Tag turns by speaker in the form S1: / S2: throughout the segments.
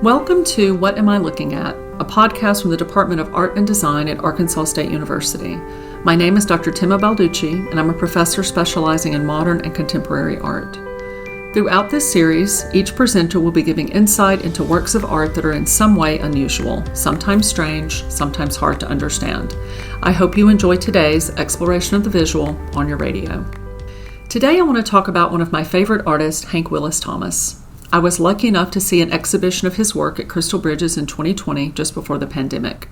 S1: Welcome to What Am I Looking At?, a podcast from the Department of Art and Design at Arkansas State University. My name is Dr. Tima Balducci, and I'm a professor specializing in modern and contemporary art. Throughout this series, each presenter will be giving insight into works of art that are in some way unusual, sometimes strange, sometimes hard to understand. I hope you enjoy today's exploration of the visual on your radio. Today I want to talk about one of my favorite artists, Hank Willis Thomas. I was lucky enough to see an exhibition of his work at Crystal Bridges in 2020, just before the pandemic.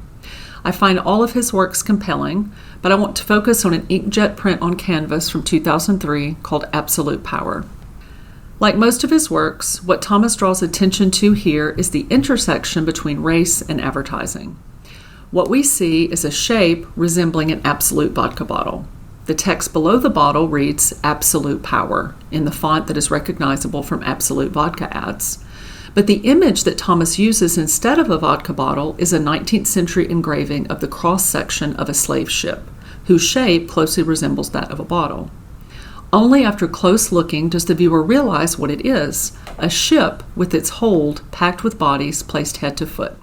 S1: I find all of his works compelling, but I want to focus on an inkjet print on canvas from 2003 called Absolut Power. Like most of his works, what Thomas draws attention to here is the intersection between race and advertising. What we see is a shape resembling an Absolut vodka bottle. The text below the bottle reads Absolut Power in the font that is recognizable from Absolut vodka ads. But the image that Thomas uses instead of a vodka bottle is a 19th century engraving of the cross-section of a slave ship, whose shape closely resembles that of a bottle. Only after close looking does the viewer realize what it is, a ship with its hold packed with bodies placed head to foot.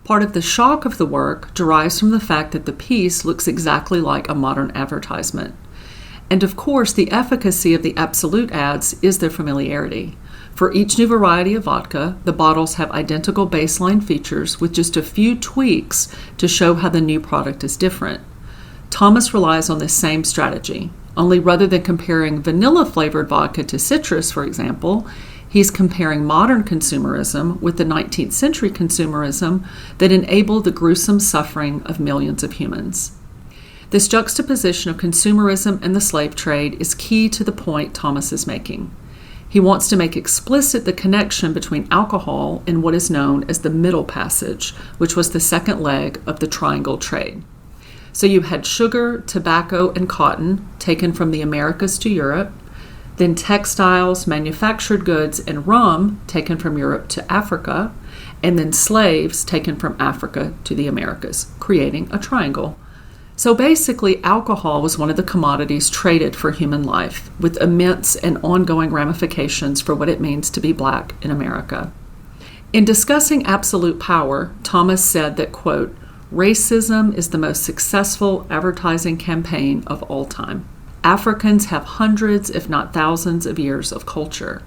S1: Part of the shock of the work derives from the fact that the piece looks exactly like a modern advertisement. And of course, the efficacy of the Absolut ads is their familiarity. For each new variety of vodka, the bottles have identical baseline features with just a few tweaks to show how the new product is different. Thomas relies on this same strategy, only rather than comparing vanilla-flavored vodka to citrus, for example, he's comparing modern consumerism with the 19th century consumerism that enabled the gruesome suffering of millions of humans. This juxtaposition of consumerism and the slave trade is key to the point Thomas is making. He wants to make explicit the connection between alcohol and what is known as the Middle Passage, which was the second leg of the triangle trade. So you had sugar, tobacco, and cotton taken from the Americas to Europe, then textiles, manufactured goods, and rum taken from Europe to Africa, and then slaves taken from Africa to the Americas, creating a triangle. So basically, alcohol was one of the commodities traded for human life, with immense and ongoing ramifications for what it means to be Black in America. In discussing Absolut Power, Thomas said that, quote, "Racism is the most successful advertising campaign of all time. Africans have hundreds, if not thousands, of years of culture.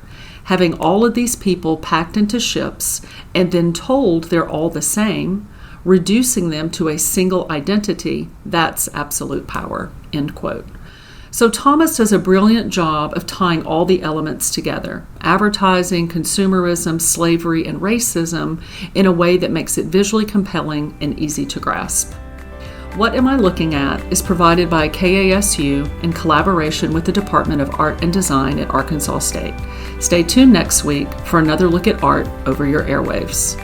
S1: Having all of these people packed into ships and then told they're all the same, reducing them to a single identity, that's absolute power," end quote. So Thomas does a brilliant job of tying all the elements together, advertising, consumerism, slavery, and racism, in a way that makes it visually compelling and easy to grasp. What Am I Looking At is provided by KASU in collaboration with the Department of Art and Design at Arkansas State. Stay tuned next week for another look at art over your airwaves.